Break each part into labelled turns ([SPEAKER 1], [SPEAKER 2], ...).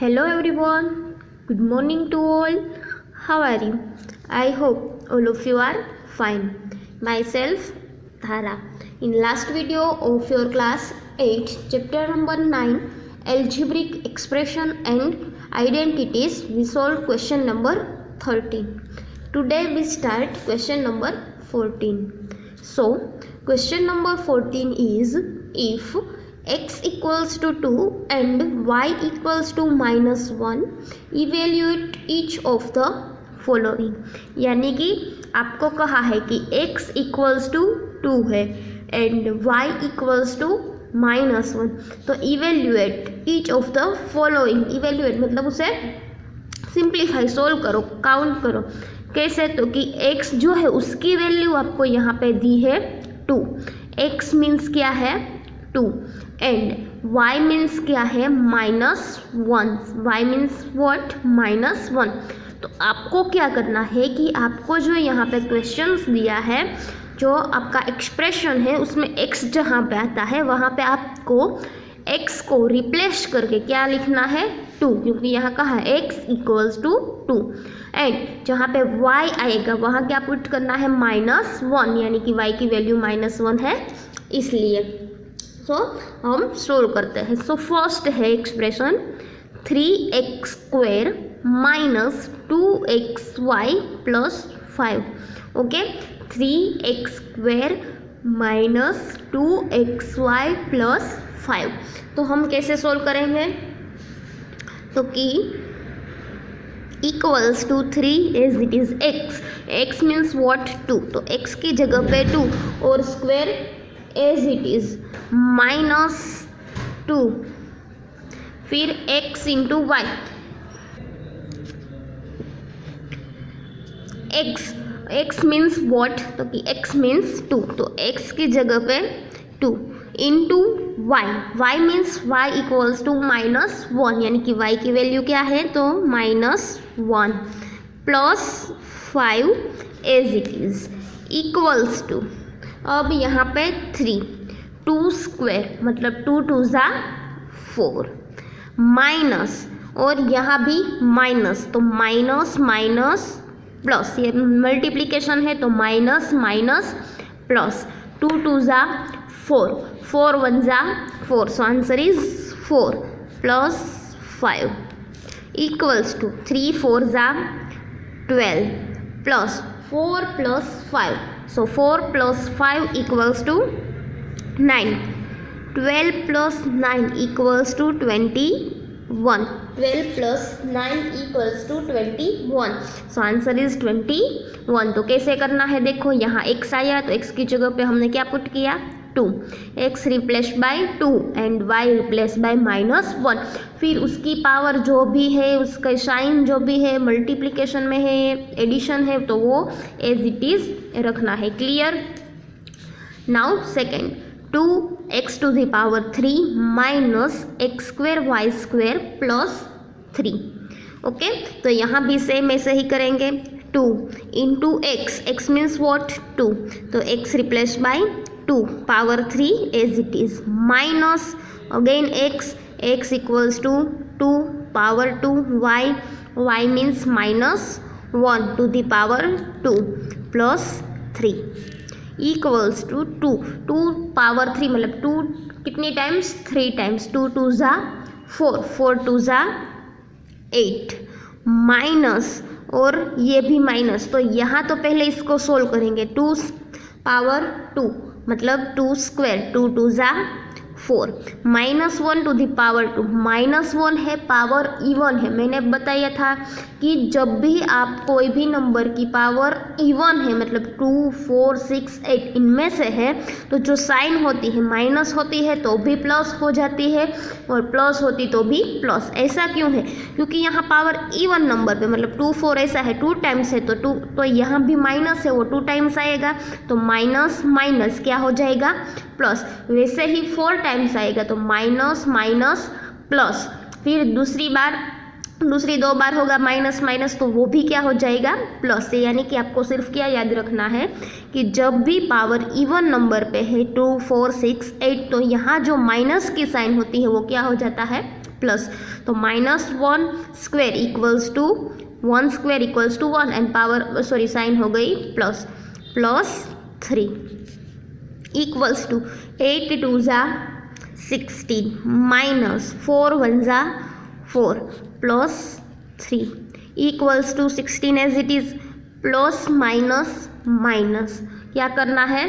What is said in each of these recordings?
[SPEAKER 1] Hello everyone, good morning to all. How are you? I hope all of you are fine. Myself, Dhara. In last video of your class 8, chapter number 9, algebraic expression and identities, we solved question number 13. Today we start question number 14. So, question number 14 is if x equals to 2 and y equals to -1 evaluate each of the following. यानी कि आपको कहा है कि x equals to 2 है and y equals to -1, तो evaluate each of the following. Evaluate मतलब उसे सिंप्लीफाई, सोल्व करो, काउंट करो। कैसे? तो कि x जो है उसकी वैल्यू आपको यहाँ पे दी है 2। x मीन्स क्या है 2 एंड y मीन्स क्या है -1। y means what -1। तो आपको क्या करना है कि आपको जो यहाँ पे क्वेश्चंस दिया है, जो आपका एक्सप्रेशन है उसमें x जहाँ पे आता है वहाँ पे आपको x को रिप्लेस करके क्या लिखना है 2, क्योंकि यहाँ कहा है x इक्वल्स टू 2 एंड जहाँ पे y आएगा वहाँ क्या पुट करना है -1, यानी कि y की वैल्यू -1 है इसलिए। सो हम सोल्व करते हैं। सो फर्स्ट है expression 3x² - 2xy + 5। Okay, 3x² - 2xy + 5। तो हम कैसे सोल्व करेंगे? तो कि equals to 3 as it is x means what 2, तो x की जगह पे 2 और स्क्वायर एज इट इज -2, फिर x into y. x means what, तो कि x मीन्स 2, तो x की जगह पे 2 into y means y equals to -1, यानी कि y की वैल्यू क्या है तो -1 plus 5 as it is equals to, अब यहाँ पे 2 स्क्वायर मतलब 2 × 2 = 4 माइनस, और यहाँ भी माइनस, तो माइनस माइनस प्लस, ये मल्टीप्लिकेशन है तो minus minus plus, 2 × 2 = 4, 4 × 1 = 4, so answer is 4 + 5 equals to 3 × 4 = 12 plus 4 + 5, so 4 + 5 equals to 9, 12 + 9 equals to 21, 12 + 9 equals to 21, so answer is 21। तो कैसे करना है देखो, यहाँ x आया तो x की जगह पे हमने क्या पुट किया 2, x replace by 2 and y replace by -1, फिर उसकी पावर जो भी है, उसका साइन जो भी है, मल्टीप्लिकेशन में है, एडिशन है, तो वो एज इट इज रखना है। Clear? Now second 2x⁻³ - x²y² + 3। Okay, तो यहाँ भी सेम ऐसे ही करेंगे, 2 इंटू x मीन्स व्हाट 2, तो x replace by 2 power 3 as it is minus again x equals to 2 power 2 y means -1 ⁻² plus 3 equals to 2 power 3 मतलब 2 कितनी टाइम्स 3 टाइम्स, 2 × 2 = 4, 4 × 2 = 8 माइनस, और ये भी माइनस, तो यहाँ तो पहले इसको सोल्व करेंगे, 2 पावर 2 मतलब 2 स्क्वायर, 2 × 2 = 4 -1 ⁻², -1 है पावर इवन है। मैंने बताया था कि जब भी आप कोई भी नंबर की पावर इवन है मतलब 2, 4, 6, 8 इनमें से है, तो जो साइन होती है माइनस होती है तो भी प्लस हो जाती है और प्लस होती तो भी प्लस। ऐसा क्यों है? क्योंकि यहाँ पावर इवन नंबर पे मतलब 2, 4 ऐसा है 2 टाइम्स है, तो 2 तो यहाँ भी माइनस है वो 2 टाइम्स आएगा, तो माइनस माइनस क्या हो जाएगा प्लस, वैसे ही 4 टाइम्स आएगा तो माइनस माइनस प्लस, फिर दूसरी 2 बार होगा माइनस माइनस, तो वो भी क्या हो जाएगा प्लस से। यानी कि आपको सिर्फ क्या याद रखना है कि जब भी पावर इवन नंबर पे है 2, 4, 6, 8, तो यहाँ जो माइनस की साइन होती है वो क्या हो जाता है प्लस, तो -1 square equals to 1 square equals to 1 and power sign हो गई प्लस, +3 इक्वल्स टू 8 2 ज़ा 16 -4 1 ज़ा 4 +3 equals to 16 as it is, plus minus क्या करना है,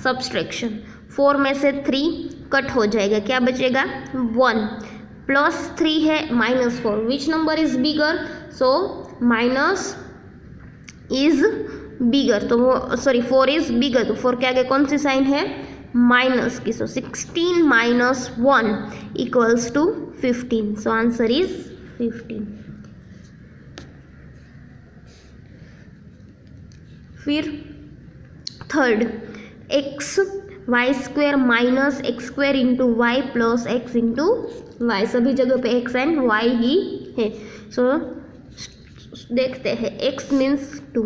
[SPEAKER 1] सब्सट्रैक्शन। 4 में से 3 कट हो जाएगा, क्या बचेगा 1, +3 है -4, which number is bigger, so minus is bigger, तो वो 4 इज बिगर, तो 4 के आगे कौन सी साइन है, माइनस की, so 16 - 1 equals to 15, so answer is 15। फिर third, x y square minus x square into y plus x into y, सभी जगह पे एक्स एंड वाई ही है। सो देखते हैं, x means 2,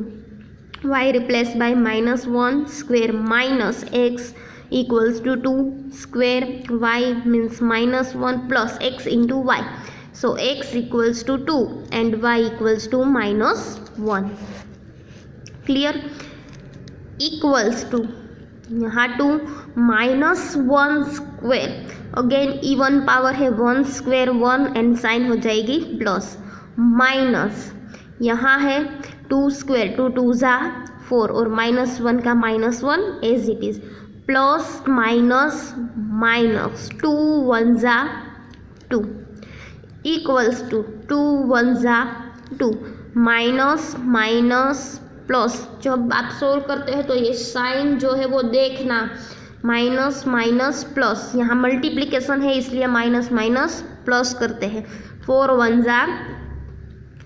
[SPEAKER 1] y replace by -1 square minus x equals to 2 square, y means -1 plus x into y, so x equals to 2 and y equals to -1, clear. Equals to यहाँ to -1 square, again even power है 1 square 1 and sign हो जाएगी plus, minus यहाँ है 2 square 2 2 ज़ा 4 और -1 का -1 as it is, plus minus 2 1 ज़ा 2 इक्वल्स टू 2 1 ज़ा 2 माइनस प्लस, जब आप सोल्व करते हैं तो ये साइन जो है वो देखना, माइनस प्लस, यहाँ मल्टीप्लिकेशन है इसलिए माइनस प्लस करते हैं, 4 1 ज़ा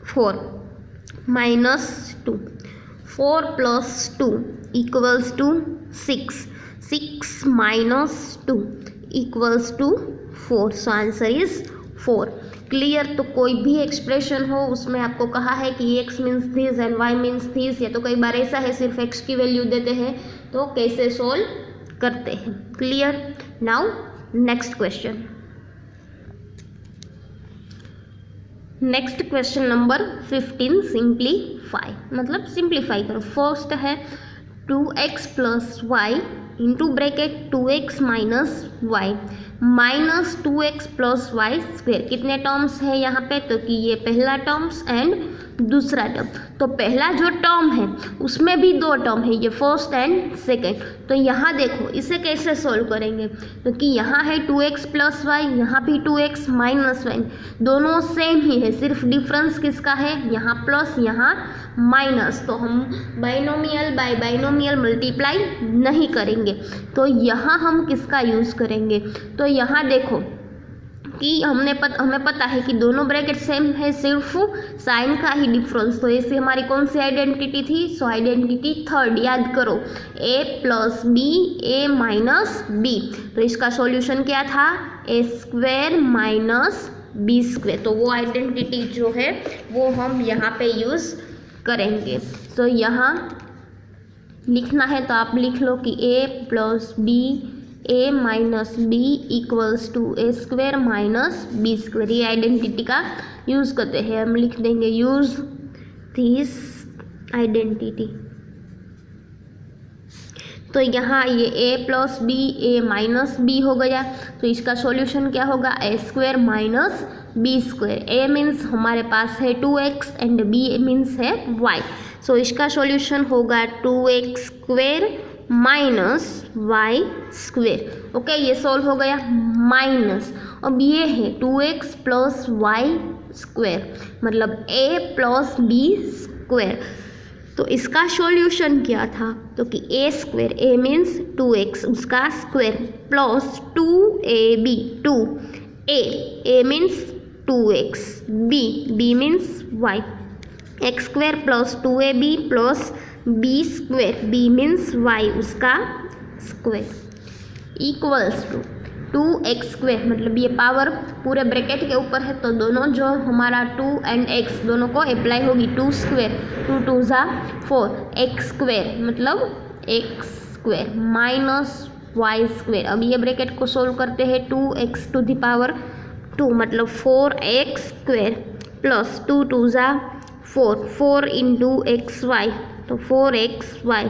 [SPEAKER 1] 4 -2, 4 + 2 equals to 6, 6 - 2 equals to 4, so answer is 4, clear. तो कोई भी एक्सप्रेशन हो उसमें आपको कहा है कि x means this and y means this, या तो कई बार ऐसा है सिर्फ x की वैल्यू देते हैं, तो कैसे सोल्व करते हैं, clear. Now next question, next question number 15, simplify, मतलब सिंप्लीफाई करो। फर्स्ट है 2x + y into bracket 2x - y -2x + y square, कितने टर्म्स है यहाँ पे, तो कि ये पहला टर्म्स एंड दूसरा टर्म, तो पहला जो टर्म है उसमें भी 2 टर्म है, ये फर्स्ट एंड सेकेंड, तो यहाँ देखो इसे कैसे सोल्व करेंगे, तो कि यहाँ है 2x + y, यहाँ भी 2x - y, दोनों सेम ही है, सिर्फ डिफरेंस किसका है, यहाँ प्लस यहाँ माइनस, तो हम बाइनोमियल बाय बाइनोमियल मल्टीप्लाई नहीं करेंगे, तो यहाँ हम किसका यूज़ करेंगे, तो यहाँ देखो कि हमें पता है कि दोनों ब्रैकेट सेम है, सिर्फ साइन का ही डिफरेंस, तो ऐसे हमारी कौन सी आइडेंटिटी थी, सो आइडेंटिटी थर्ड, याद करो a + b a - b, तो इसका सॉल्यूशन क्या था, a² - b², तो वो आइडेंटिटी जो है वो हम यहाँ पे यूज़ करेंगे। तो यहाँ लिखना है तो आप लिख लो कि a + b a - b equals to a² - b², ये आइडेंटिटी का यूज़ करते हैं, हम लिख देंगे यूज़ दिस आइडेंटिटी। तो यहाँ ये a + b a - b हो गया, तो इसका सॉल्यूशन क्या होगा, a² - b², a मीन्स हमारे पास है 2x एंड b मीन्स है y, सो इसका सॉल्यूशन होगा 2x² - y², ओके, ये सॉल्व हो गया, माइनस, अब ये है 2x + y², मतलब a + b², तो इसका सॉल्यूशन क्या था, तो कि a² a मीन्स 2x उसका square plus 2ab 2a means 2x b means y, x² + 2ab + b² b means y उसका स्क्वायर इक्वल्स टू 2x², मतलब ये पावर पूरे ब्रैकेट के ऊपर है, तो दोनों जो हमारा 2 एंड x दोनों को अप्लाई होगी, 2² 2 2 ज़ा 4 x² मतलब x² - y², अब ये ब्रैकेट को सोल्व करते हैं, 2x⁴ 2 मतलब 4x स्क्वायर प्लस 2 2 ज़ा 4 4 इंटू एक्स वाई तो 4xy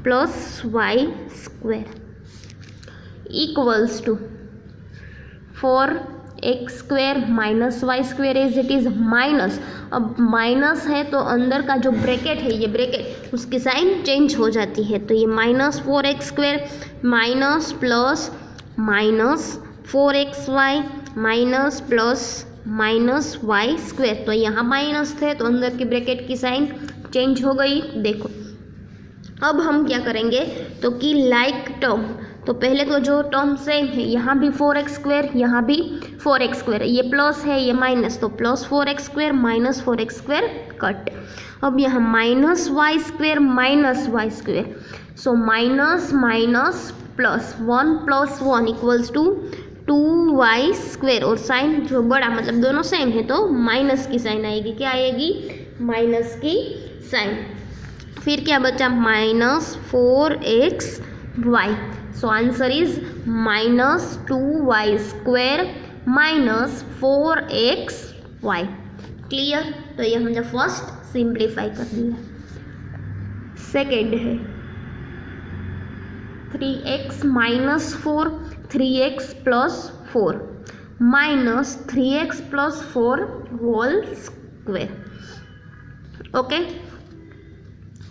[SPEAKER 1] plus y square equals to 4x square minus y square as it is minus. अब माइनस है तो अंदर का जो ब्रैकेट है ये ब्रैकेट उसकी साइन चेंज हो जाती है, तो ये minus 4x square minus plus minus 4xy minus plus minus y square, तो यहाँ माइनस थे तो अंदर की ब्रैकेट की साइन चेंज हो गई। देखो अब हम क्या करेंगे तो कि लाइक टर्म, तो पहले तो जो टर्म सेम है यहाँ भी 4x स्क्वायर यहाँ भी 4x स्क्वायर, ये प्लस है ये माइनस, तो plus 4x square minus 4x square cut. अब यहाँ minus y square minus y square, so minus minus plus 1 equals to 2y square, और साइन जो बड़ा मतलब दोनों सेम है तो माइनस की साइन आएगी, क्या आएगी माइनस की साइन। फिर क्या बचा minus 4xy, so answer is minus 2y square minus 4xy। Clear, तो ये हमने फर्स्ट सिंप्लीफाई कर दिया। सेकेंड है 3x minus 4 3x plus 4 minus 3x plus 4 whole square. Okay,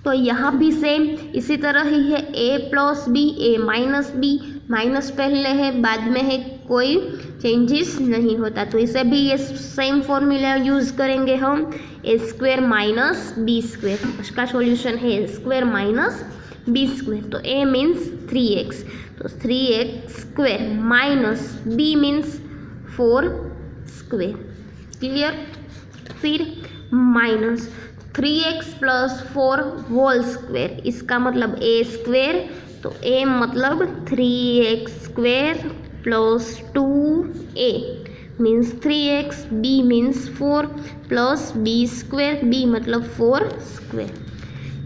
[SPEAKER 1] तो यहाँ भी सेम इसी तरह ही है, a plus b a minus b, minus पहले है बाद में है, कोई चेंजेस नहीं होता, तो इसे भी ये सेम फॉर्मूला यूज़ करेंगे हम, a square minus b square, उसका सॉल्यूशन है a square minus b square, तो a मीन्स 3x, तो 3x square minus b means 4 square. Clear, फिर minus 3x plus 4 whole square, इसका मतलब a स्क्वायर, तो a मतलब 3x square plus 2a means 3x, b means 4 plus b square, b मतलब 4 square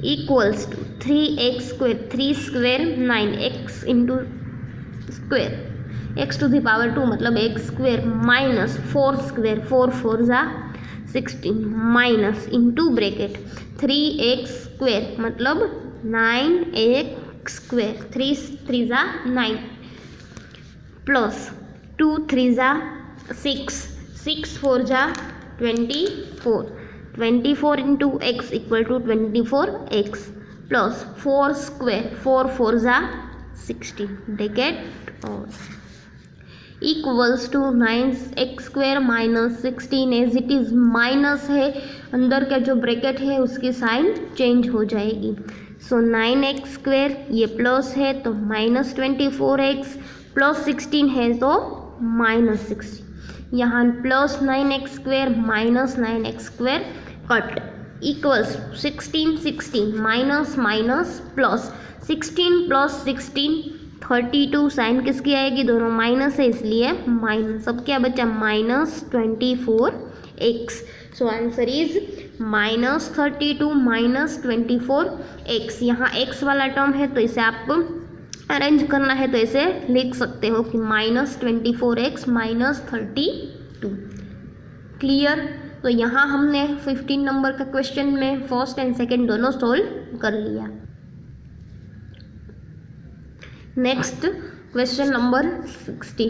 [SPEAKER 1] equals to 3x square 3 square 9x into square x to the power 2 मतलब x square minus 4 square 4 4 ज़ा 16 minus into bracket 3x square मतलब 9x square 3 3 ज़ा 9 plus 2 3 ज़ा 6 6 4 ज़ा 24 into x equal to 24x plus 4 square 4 4 ज़ा 16 bracket और equals to 9x square minus 16 as it is minus है, अंदर का जो ब्रैकेट है उसकी साइन चेंज हो जाएगी, सो 9x स्क्वायर ये प्लस है तो माइनस 24x प्लस 16 है तो माइनस 16, यहाँ plus 9x square minus 9x square cut equals 16 16 minus minus plus 16 plus 16 32, sign किसकी आएगी दोनों माइनस है इसलिए माइनस, अब क्या बचा minus 24x, so answer is minus 32 minus 24x। यहाँ x वाला टर्म है तो इसे आपको अरेंज करना है तो इसे लिख सकते हो कि माइनस 24x माइनस 32। क्लियर, तो यहाँ हमने 15 नंबर का क्वेश्चन में फर्स्ट एंड सेकेंड दोनों सोल्व कर लिया। Next question number 16,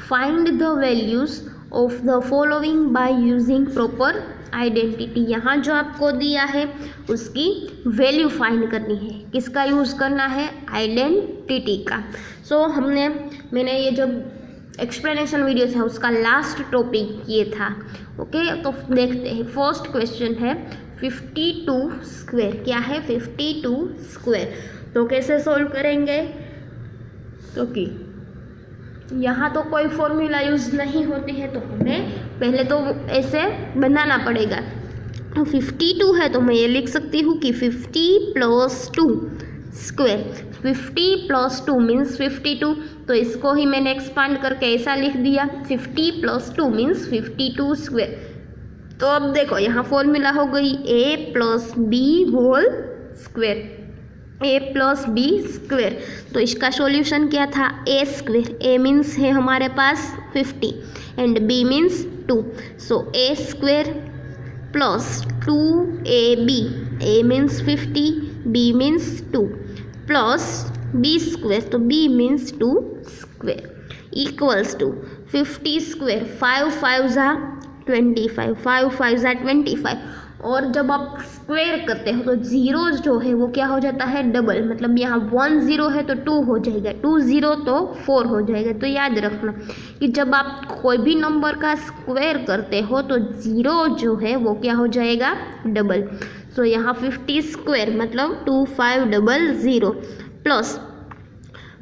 [SPEAKER 1] find the values of the following by using proper identity. यहाँ जो आपको दिया है उसकी वैल्यू फाइंड करनी है, किसका यूज़ करना है आइडेंटिटी का। सो मैंने ये जब एक्सप्लेनेशन वीडियो था उसका लास्ट टॉपिक ये था। ओके, तो देखते हैं फर्स्ट क्वेश्चन है 52 स्क्वायर, क्या है 52 स्क्वायर, तो कैसे सोल्व करेंगे, क्योंकि यहाँ तो कोई फॉर्मूला यूज़ नहीं होती है तो हमें पहले तो ऐसे बनाना पड़ेगा। तो 52 है तो मैं ये लिख सकती हूँ कि 50 प्लस 2 स्क्वायर, 50 प्लस 2 मीन्स 52, तो इसको ही मैंने एक्सपांड करके ऐसा लिख दिया 50 प्लस 2 मीन्स 52 स्क्वायर। तो अब देखो यहाँ फॉर्मूला हो गई a plus b whole square, a plus b square. तो इसका सॉल्यूशन क्या था, ए स्क्वेयर। ए मीन्स है हमारे पास 50 and b means 2, so a square plus 2ab, a means 50, b means 2 plus b square, तो b means 2 square equals to 50 square, 5 5 ज़ा 25, 5 5 ज़ा 25। और जब आप स्क्वेयर करते हो तो जीरो जो है वो क्या हो जाता है, डबल। मतलब यहाँ 1 0 है तो 2 हो जाएगा, 2 0 तो 4 हो जाएगा। तो याद रखना कि जब आप कोई भी नंबर का स्क्वेयर करते हो तो जीरो जो है वो क्या हो जाएगा, डबल। सो यहाँ 50 स्क्वेयर मतलब 2500 प्लस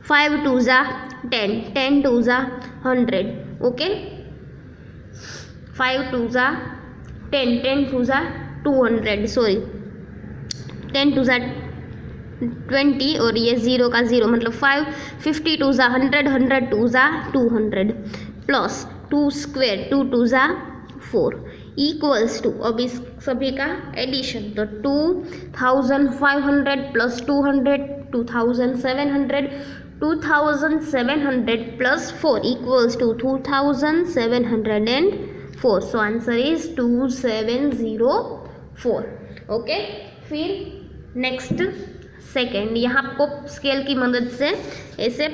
[SPEAKER 1] 5 2 ज़ा 10, 10 2 ज़ा 100, ओके। 5 2 ज़ा 10, 10 2 ज़ा 200, सॉरी 10 2 ज़ा 20 और ये 0 का 0 मतलब 5, 50 2 ज़ा 100, 100 2 ज़ा 200 प्लस 2 स्क्वेयर 2 2 ज़ा 4 इक्वल्स टू, अब इस सभी का एडिशन, तो 2500 plus 200 2700, 2700 plus 4 equals to 2704। So answer is 2704, okay. फिर नेक्स्ट सेकेंड, यहाँ आपको स्केल की मदद से ऐसे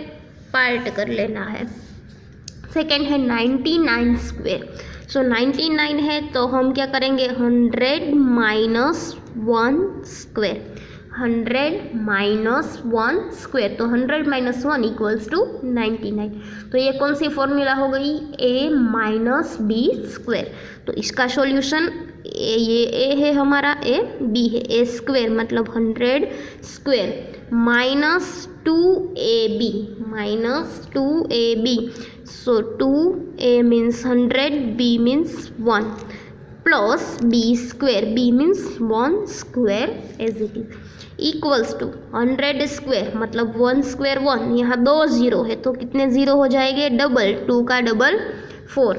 [SPEAKER 1] पार्ट कर लेना है। सेकेंड है 99 स्क्वेयर। सो 99 है तो हम क्या करेंगे, 100 माइनस 1 स्क्वेयर, 100 माइनस 1 स्क्वेयर, तो 100 माइनस 1 इक्वल्स टू 99। तो ये कौन सी फॉर्मूला हो गई, a माइनस बी स्क्वेयर। तो इसका सॉल्यूशन ये a है हमारा, a b है, a स्क्वेयर मतलब 100 square minus 2ab, minus 2ab, so 2a means 100, b means 1 plus b square, b means 1 square as it is equals to 100 square मतलब 1 square 1, यहाँ 2 0 है तो कितने 0 हो जाएंगे, डबल, 2 का डबल 4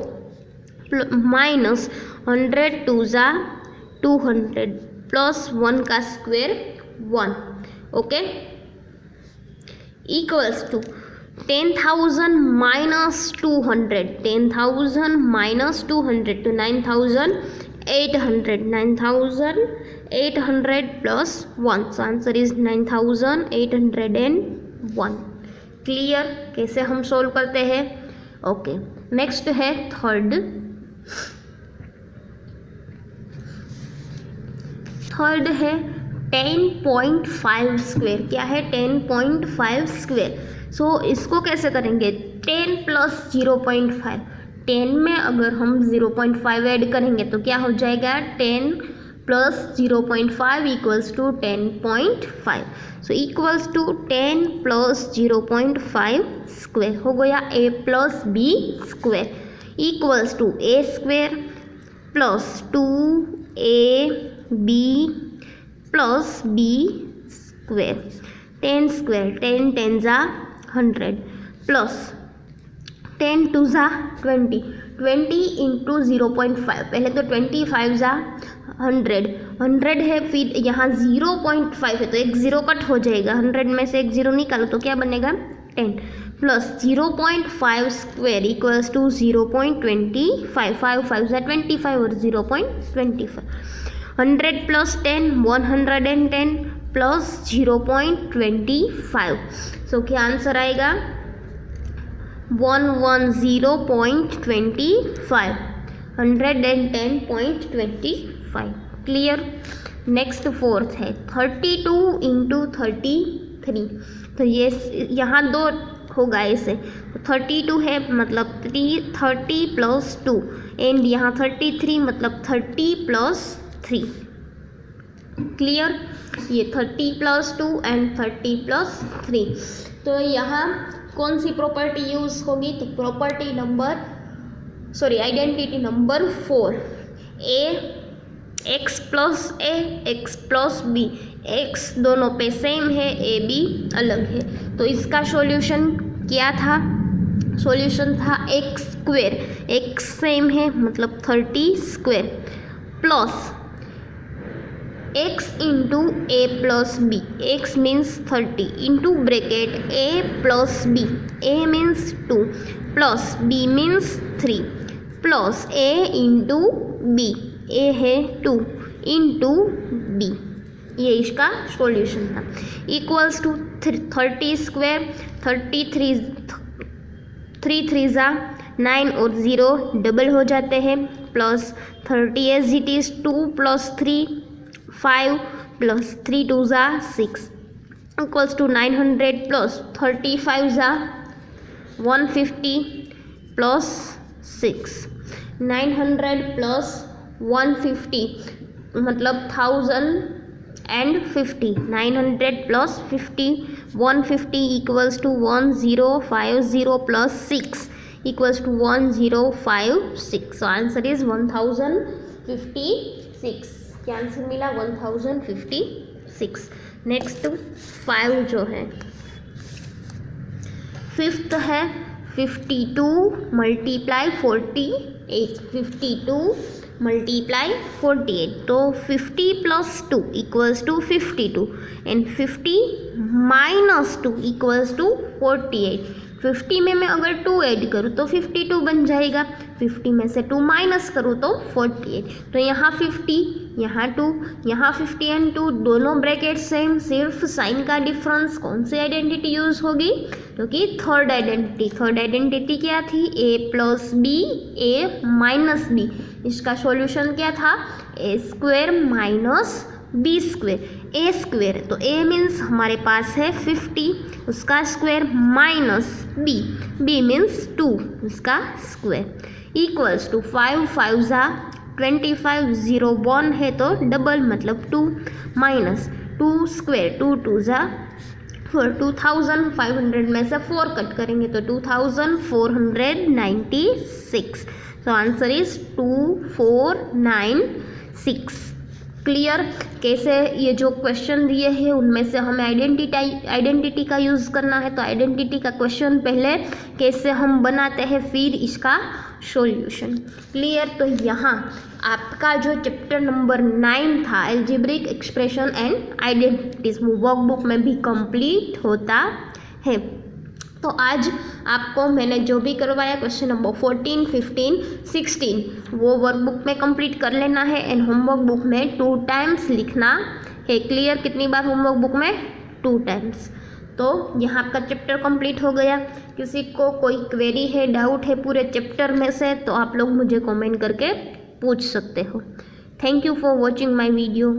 [SPEAKER 1] माइनस 100 2 ज़ा 200 प्लस 1 का square 1, okay, equals to 10,000 minus 200, 10,000 minus 200 तो 9,800, 9,800 plus 1, so answer is 9,801। Clear कैसे हम सोल्व करते हैं, ओके। नेक्स्ट है थर्ड है 10.5 स्क्वेयर। क्या है, 10.5 स्क्वेयर। सो इसको कैसे करेंगे, 10 प्लस 0.5, 10 में अगर हम 0.5 ऐड करेंगे तो क्या हो जाएगा, 10 plus 0.5 equals to 10.5, so equals to 10 plus 0.5 square हो गया, a plus b square equals to a square plus 2ab plus b square, 10 square 10 10 ज़ा 100 प्लस 10 2 ज़ा 20, 20 इंटू 0.5, पहले तो 25 ज़ा 100, 100 है, फिर यहाँ 0.5 है तो एक 0 कट हो जाएगा, 100 में से एक 0 निकालो तो क्या बनेगा, 10 प्लस 0.5 स्क्वेयर इक्वल्स टू 0.25, 5 5 ज़ा 25 और 0.25, 100 प्लस 10 110 प्लस 0.25, सो क्या आंसर आएगा 110.25, 110.25। क्लियर। नेक्स्ट फोर्थ है 32 इंटू 33। तो ये यहाँ 2 होगा ऐसे, तो 32 है मतलब 30 प्लस 2 एंड यहाँ 33 मतलब 30 प्लस 3। क्लियर, ये 30 प्लस 2 एंड 30 प्लस 3। तो यहाँ कौन सी प्रॉपर्टी यूज़ होगी, तो property number identity number 4, x plus a x plus b, x दोनों पे सेम है, ए बी अलग है। तो इसका सॉल्यूशन क्या था, सॉल्यूशन था एक्स स्क्वेयर, एक्स सेम है मतलब 30 square plus x into a plus b, x means 30 into bracket a plus b, a means 2 plus b means 3 plus a into b, a है 2 इंटू बी, ये इसका solution था। Equals to 30 square, 3 3 ज़ा 9 और 0 double हो जाते हैं, plus 30 as it is 2 plus 3 5 plus 3 2 ज़ा 6 इक्वल्स टू 900 प्लस 35 ज़ा 150 प्लस 6, 900 प्लस 150 मतलब 1050, 900 plus 50 150 equals to 1050 plus 6 equals to 1056. So answer is 1056. क्या आंसर मिला? 1056. नेक्स्ट 5 जो है, फिफ्थ है 52 मल्टीप्लाई 48, 52 मल्टीप्लाई 48, तो 50 plus 2 equals to 52 and 50 minus 2 equals to 48। 50 में मैं अगर 2 ऐड करूँ तो 52 बन जाएगा, 50 में से 2 माइनस करूँ तो 48, तो यहाँ 50 यहाँ 2 यहाँ 50 एंड 2 दोनों ब्रैकेट सेम, सिर्फ साइन का डिफरेंस। कौन सी आइडेंटिटी यूज़ होगी? क्योंकि थर्ड आइडेंटिटी क्या थी? A plus b a minus b. इसका सॉल्यूशन क्या था? A square minus b square, a square, तो ए मीन्स हमारे पास है 50 उसका square minus b, b means 2 उसका स्क्वायर इक्वल्स टू 5 5 ज़ा 25 0 1 है तो डबल मतलब 2 माइनस 2 स्क्वायर 2 2 ज़ा 4, 2500 में से 4 कट करेंगे तो 2496। सो आंसर इज 2496। क्लियर? कैसे ये जो क्वेश्चन दिए हैं उनमें से हमें आइडेंटिटी का यूज़ करना है, तो आइडेंटिटी का क्वेश्चन पहले कैसे हम बनाते हैं, फिर इसका सॉल्यूशन। क्लियर? तो यहाँ आपका जो चैप्टर नंबर 9 था एल्जेब्रिक एक्सप्रेशन एंड आइडेंटिटीज, वो वर्कबुक में भी कंप्लीट होता है। तो आज आपको मैंने जो भी करवाया क्वेश्चन नंबर 14, 15, 16 वो वर्कबुक में कंप्लीट कर लेना है एंड होमवर्क बुक में 2 टाइम्स लिखना है। क्लियर? कितनी बार होमवर्क बुक में? 2 टाइम्स। तो यहाँ आपका चैप्टर कंप्लीट हो गया। किसी को कोई क्वेरी है, डाउट है पूरे चैप्टर में से, तो आप लोग मुझे कमेंट करके पूछ सकते हो। Thank you for watching my video.